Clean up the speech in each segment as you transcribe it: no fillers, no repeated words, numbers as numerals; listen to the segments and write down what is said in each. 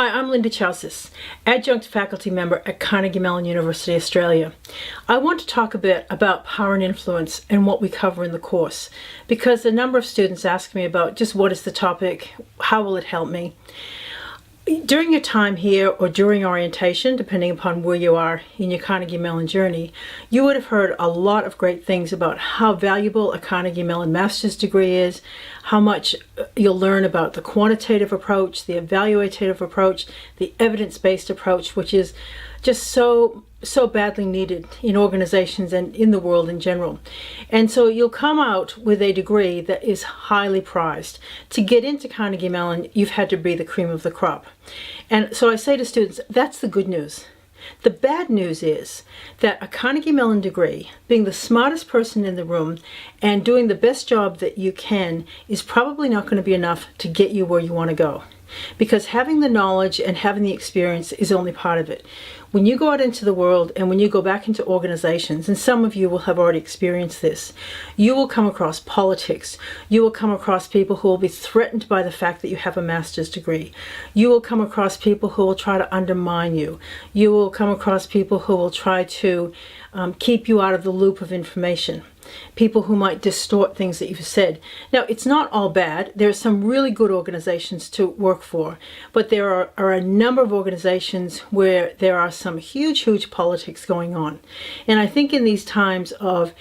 Hi, I'm Linda Chausis, adjunct faculty member at Carnegie Mellon University, Australia. I want to talk a bit about power and influence and what we cover in the course, because a number of students ask me about just what is the topic, how will it help me. During your time here or during orientation, depending upon where you are in your Carnegie Mellon journey, you would have heard a lot of great things about how valuable a Carnegie Mellon master's degree is, how much you'll learn about the quantitative approach, the evaluative approach, the evidence-based approach, which is just so badly needed in organizations and in the world in general. And so you'll come out with a degree that is highly prized. To get into Carnegie Mellon, you've had to be the cream of the crop. And so I say to students, that's the good news. The bad news is that a Carnegie Mellon degree, being the smartest person in the room and doing the best job that you can, is probably not going to be enough to get you where you want to go. Because having the knowledge and having the experience is only part of it. When you go out into the world and when you go back into organizations, and some of you will have already experienced this, you will come across politics. You will come across people who will be threatened by the fact that you have a master's degree. You will come across people who will try to undermine you. You will come across people who will try to keep you out of the loop of information. People who might distort things that you've said. Now, it's not all bad. There are some really good organizations to work for, but there are a number of organizations where there are some huge politics going on. And I think in these times of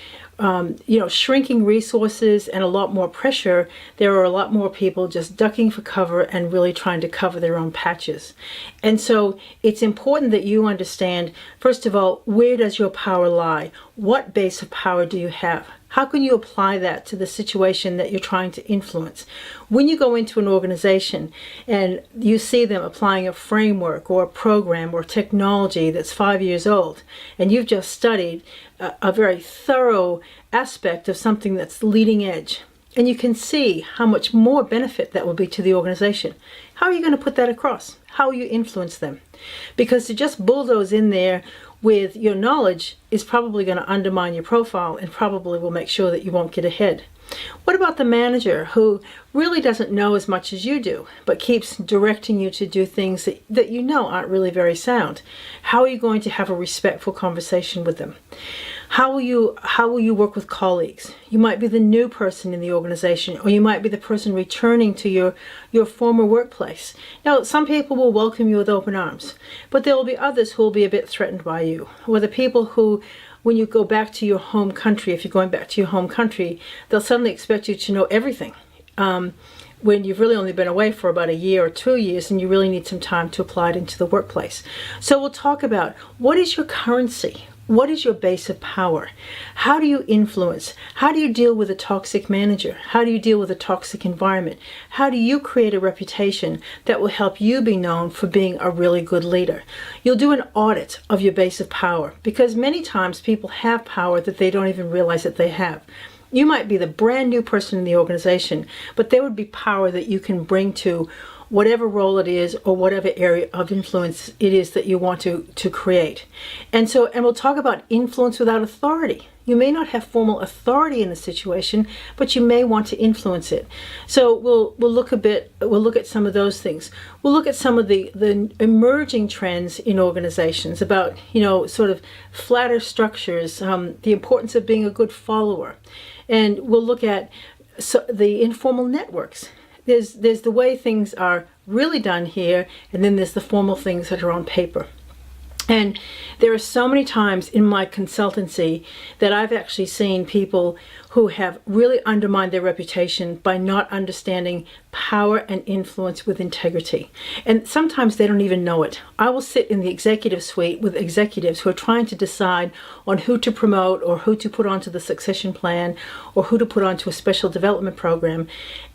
shrinking resources and a lot more pressure, there are a lot more people just ducking for cover and really trying to cover their own patches. And so it's important that you understand, first of all, where does your power lie? What base of power do you have? How can you apply that to the situation that you're trying to influence? When you go into an organization and you see them applying a framework or a program or technology that's 5 years old, and you've just studied a very thorough aspect of something that's leading edge, and you can see how much more benefit that will be to the organization, how are you going to put that across? How will you influence them? Because to just bulldoze in there with your knowledge is probably going to undermine your profile and probably will make sure that you won't get ahead. What about the manager who really doesn't know as much as you do, but keeps directing you to do things that you know aren't really very sound? How are you going to have a respectful conversation with them? How will you work with colleagues? You might be the new person in the organization, or you might be the person returning to your former workplace. Now, some people will welcome you with open arms, but there will be others who will be a bit threatened by you, or the people who, when you go back to your home country, if you're going back to your home country, they'll suddenly expect you to know everything. When you've really only been away for about a year or 2 years and you really need some time to apply it into the workplace. So we'll talk about what is your currency? What is your base of power? How do you influence? How do you deal with a toxic manager? How do you deal with a toxic environment? How do you create a reputation that will help you be known for being a really good leader? You'll do an audit of your base of power, because many times people have power that they don't even realize that they have. You might be the brand new person in the organization, but there would be power that you can bring to whatever role it is or whatever area of influence it is that you want to create. And we'll talk about influence without authority. You may not have formal authority in a situation, but you may want to influence it. So we'll look at some of those things. We'll look at some of the emerging trends in organizations about, sort of flatter structures, the importance of being a good follower. And we'll look at the informal networks. There's the way things are really done here, and then there's the formal things that are on paper. And there are so many times in my consultancy that I've actually seen people who have really undermined their reputation by not understanding power and influence with integrity. And sometimes they don't even know it. I will sit in the executive suite with executives who are trying to decide on who to promote or who to put onto the succession plan or who to put onto a special development program.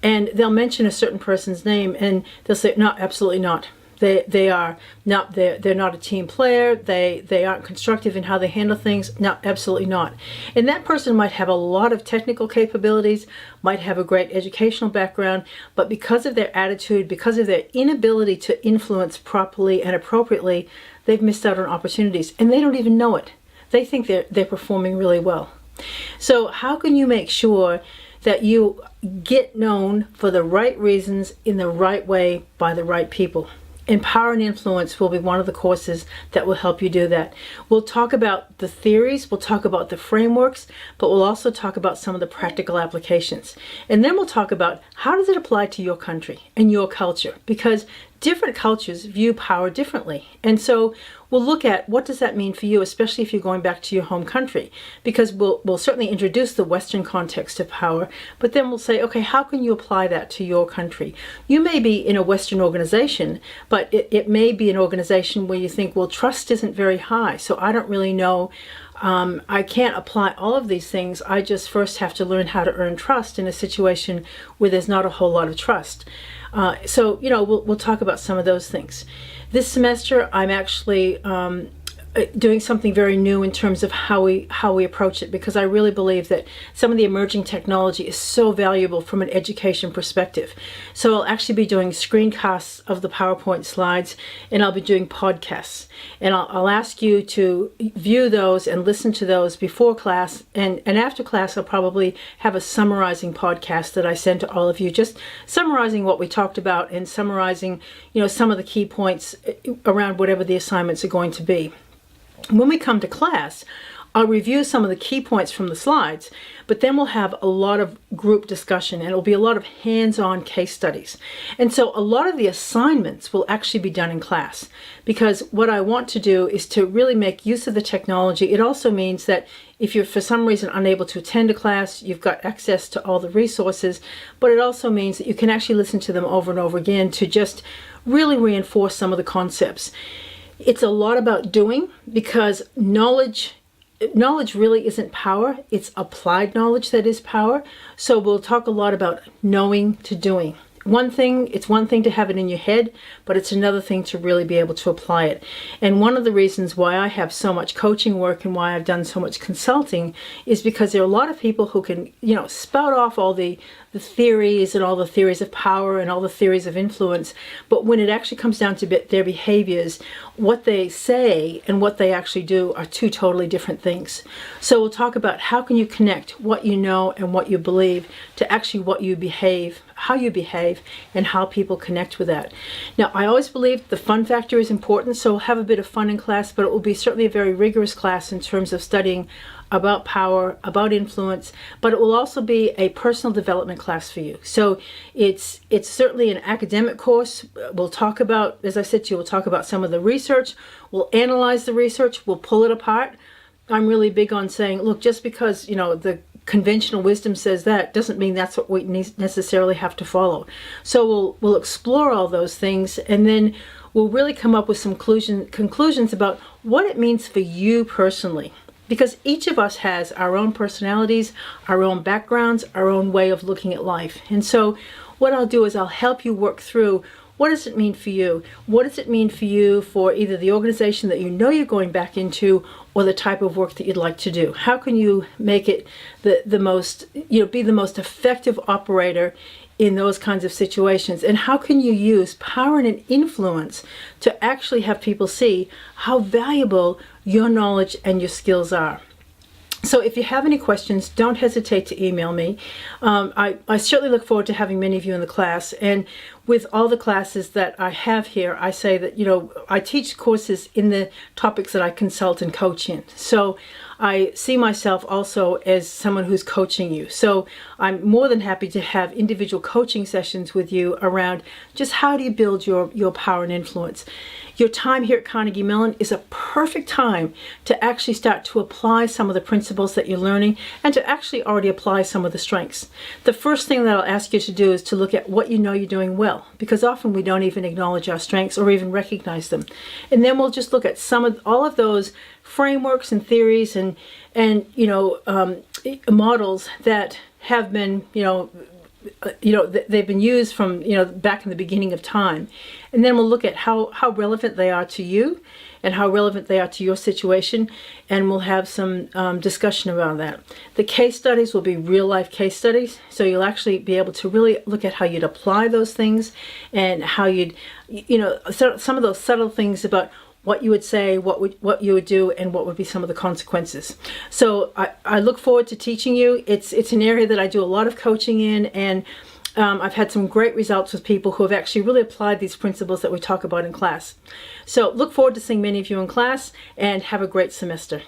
And they'll mention a certain person's name and they'll say, no, absolutely not. They're not a team player. They aren't constructive in how they handle things. No, absolutely not. And that person might have a lot of technical capabilities, might have a great educational background, but because of their attitude, because of their inability to influence properly and appropriately, they've missed out on opportunities, and they don't even know it. They think they're performing really well. So how can you make sure that you get known for the right reasons in the right way by the right people? And Power and Influence will be one of the courses that will help you do that. We'll talk about the theories, we'll talk about the frameworks, but we'll also talk about some of the practical applications. And then we'll talk about how does it apply to your country and your culture, because different cultures view power differently. And so we'll look at what does that mean for you, especially if you're going back to your home country, because we'll certainly introduce the Western context of power, but then we'll say, okay, how can you apply that to your country? You may be in a Western organization, but it may be an organization where you think, well, trust isn't very high, so I don't really know. I can't apply all of these things. I just first have to learn how to earn trust in a situation where there's not a whole lot of trust. So, we'll talk about some of those things. This semester, I'm actually doing something very new in terms of how we approach it, because I really believe that some of the emerging technology is so valuable from an education perspective. So I'll actually be doing screencasts of the PowerPoint slides, and I'll be doing podcasts. And I'll ask you to view those and listen to those before class, and after class I'll probably have a summarizing podcast that I send to all of you, just summarizing what we talked about and summarizing, some of the key points around whatever the assignments are going to be. When we come to class, I'll review some of the key points from the slides, but then we'll have a lot of group discussion, and it'll be a lot of hands-on case studies. And so a lot of the assignments will actually be done in class, because what I want to do is to really make use of the technology. It also means that if you're for some reason unable to attend a class, you've got access to all the resources, but it also means that you can actually listen to them over and over again to just really reinforce some of the concepts. It's a lot about doing, because knowledge really isn't power. It's applied knowledge that is power. So we'll talk a lot about knowing to doing. It's one thing to have it in your head, but it's another thing to really be able to apply it. And one of the reasons why I have so much coaching work and why I've done so much consulting is because there are a lot of people who can, spout off all the theories and all the theories of power and all the theories of influence. But when it actually comes down to their behaviors, what they say and what they actually do are two totally different things. So we'll talk about how can you connect what you know and what you believe to actually what you behave, how you behave, and how people connect with that. Now, I always believe the fun factor is important, so we'll have a bit of fun in class, but it will be certainly a very rigorous class in terms of studying about power, about influence, but it will also be a personal development class for you. So it's certainly an academic course. We'll talk about, as I said to you, we'll talk about some of the research. We'll analyze the research. We'll pull it apart. I'm really big on saying, look, just because, the conventional wisdom says that doesn't mean that's what we necessarily have to follow. So we'll explore all those things, and then we'll really come up with some conclusions about what it means for you personally. Because each of us has our own personalities, our own backgrounds, our own way of looking at life. And so what I'll do is I'll help you work through, what does it mean for you? What does it mean for you for either the organization that you're going back into, or the type of work that you'd like to do? How can you make it the most, be the most effective operator in those kinds of situations? And how can you use power and influence to actually have people see how valuable your knowledge and your skills are? So if you have any questions, don't hesitate to email me. I certainly look forward to having many of you in the class. And with all the classes that I have here, I say that, I teach courses in the topics that I consult and coach in. So I see myself also as someone who's coaching you. So I'm more than happy to have individual coaching sessions with you around just how do you build your power and influence. Your time here at Carnegie Mellon is a perfect time to actually start to apply some of the principles that you're learning and to actually already apply some of the strengths. The first thing that I'll ask you to do is to look at what you know you're doing well, because often we don't even acknowledge our strengths or even recognize them. And then we'll just look at all of those frameworks and theories and models that have been, they've been used from, back in the beginning of time. And then we'll look at how relevant they are to you and how relevant they are to your situation. And we'll have some discussion around that. The case studies will be real life case studies. So you'll actually be able to really look at how you'd apply those things and how you'd, some of those subtle things about what you would say, what you would do, and what would be some of the consequences. So I look forward to teaching you. It's an area that I do a lot of coaching in, and I've had some great results with people who have actually really applied these principles that we talk about in class. So look forward to seeing many of you in class, and have a great semester.